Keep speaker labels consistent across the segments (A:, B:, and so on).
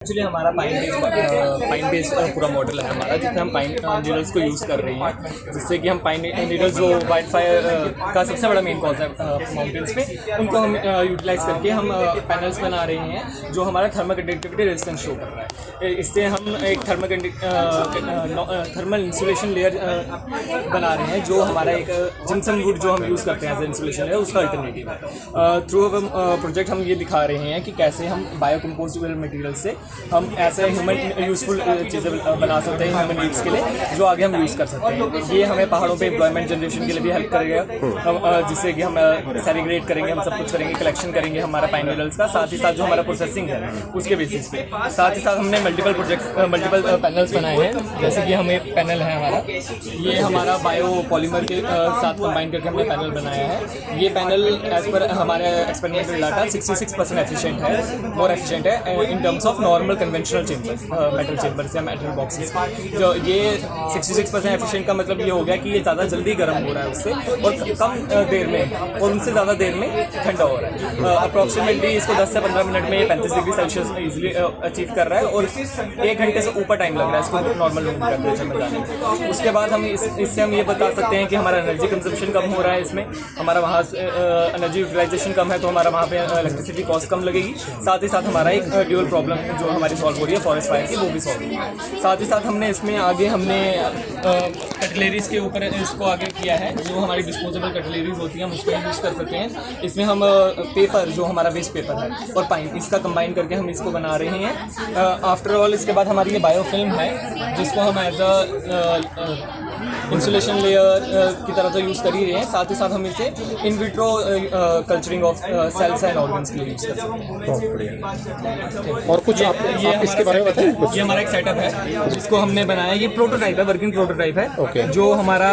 A: Actually हमारा pine base पूरा model है हमारा, जिसमें हम पाइन नीडल्स को यूज़ कर रहे हैं, जिससे कि हम पाइन नीडल्स जो वाइल्ड फायर का सबसे बड़ा मेन कॉज है माउंटेन्स में, उनको हम यूटिलाइज करके हम पैनल्स बना रहे हैं जो हमारा थर्मल कंडक्टिविटी रेजिस्टेंस शो कर रहा है। इससे हम एक थर्मल इंसुलेशन लेयर बना रहे हैं जो हमारा एक जिम्सन वुड जो हम यूज़ करते हैं एज इंसुलेशन लेयर, उसका अल्टरनेटिव है। थ्रू प्रोजेक्ट हम ये दिखा रहे हैं कि कैसे हम बायोकम्पोजिबल मटेरियल से हम ऐसे ह्यूमन यूज़फुल चीज़ें बना सकते हैं ह्यूमन नीड्स के लिए, जो आगे हम यूज़ कर सकते हैं। ये हमें पहाड़ों पे एम्प्लॉयमेंट जनरेशन के लिए भी हेल्प करेगा, जिससे कि हम सेग्रीगेट करेंगे, हम सब कुछ करेंगे, कलेक्शन करेंगे हमारा पाइन नीडल्स का, साथ ही साथ जो हमारा प्रोसेसिंग है उसके बेसिस पे। साथ ही साथ हमने मल्टीपल पैनल्स बनाए हैं, जैसे कि हमें पैनल है हमारा, ये हमारा बायो पॉलीमर के साथ कंबाइन करके हमने पैनल बनाया है। ये पैनल एज पर हमारे एक्सपेरिमेंटल डाटा 66% एफिशिएंट है, मोर एफिशिएंट है in terms of normal conventional chambers, metal chambers या मेटल बॉक्सेस। जो ये 66% एफिशिएंट का मतलब ये हो गया कि ये ज़्यादा जल्दी गर्म हो रहा है उससे, और कम देर में और उनसे ज़्यादा देर में ठंडा हो रहा है। अप्रॉक्सीमेटली इसको 10 से 15 मिनट में 35 डिग्री सेल्सियस ईजिली अचीव कर रहा है, और 1 घंटे से ऊपर टाइम लग रहा है इसको नॉर्मल रूम टेम्परेचर में जाने में। उसके बाद हम इससे हम ये बता सकते हैं कि हमारा एनर्जी कंजप्शन कम हो रहा है, इसमें हमारा वहाँ एनर्जी यूटिलाइजेशन कम है, तो हमारा वहाँ पे इलेक्ट्रिसिटी कॉस्ट कम लगेगी। साथ ही साथ हमारा एक ड्यूअल प्रॉब्लम जो हमारी सॉल्व हो रही है फॉरेस्ट फायर की, वो भी सॉल्व होगी। साथ ही साथ हमने इसमें आगे कटलेरीज के ऊपर इसको आगे किया है, जो हमारी डिस्पोजेबल कटलेरीज होती हैं हम उसको यूज़ कर सकते हैं। इसमें हम पेपर जो हमारा वेस्ट पेपर है और पाइन, इसका कंबाइन करके हम इसको बना रहे हैं। आफ्टर ऑल इसके बाद हमारी ये बायोफिल्म है, जिसको हम एज अ इंसुलेशन लेयर की तरह तो यूज़ कर ही रहे हैं, साथ ही साथ हम इसे in vitro culturing of cells and organs के लिए यूज़ कर सकते हैं।
B: बहुत बढ़िया। और कुछ आप इसके बारे में बताएं कुछ?
A: ये हमारा एक सेटअप है जिसको हमने बनाया, ये प्रोटोटाइप है, वर्किंग प्रोटोटाइप है। जो हमारा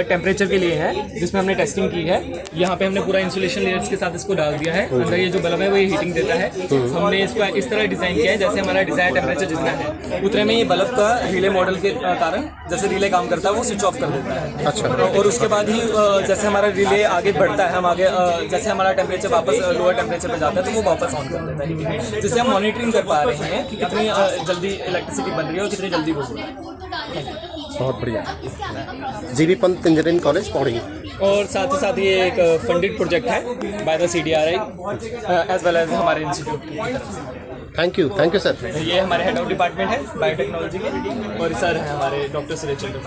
A: टेम्परेचर के लिए है, जिसमें हमने टेस्टिंग की है। यहाँ पे हमने पूरा इंसुलेशन लेयर्स के साथ इसको डाल दिया है। अंदर ये जो बल्ब है वो ये हीटिंग देता है। हमने इसको इस तरह डिज़ाइन किया है जैसे हमारा डिज़ायर टेम्परेचर जितना है उतने में ये बल्ब का रिले मॉडल के कारण जैसे रिले काम करता है वो स्विच ऑफ कर देता है।
B: अच्छा।
A: और उसके बाद ही जैसे हमारा रिले आगे बढ़ता है, हम आगे जैसे हमारा टेम्परेचर वापस लोअर टेम्परेचर पे जाता है तो वो वापस ऑन कर देता है, जिससे हम मॉनिटरिंग कर पा रहे हैं कि कितनी जल्दी इलेक्ट्रिसिटी बन रही है और कितनी जल्दी वो हो रही है।
B: बहुत बढ़िया। GB Pant engineering college Pauri.
A: और साथ ही साथ ये एक फंडेड प्रोजेक्ट है by the CDRI as well as हमारे इंस्टीट्यूट की तरफ से।
B: Thank you sir.
A: ये हमारे हेड ऑफ डिपार्टमेंट है बायोटेक्नोलॉजी के, और सर हैं हमारे डॉक्टर सुरेश चंद्र।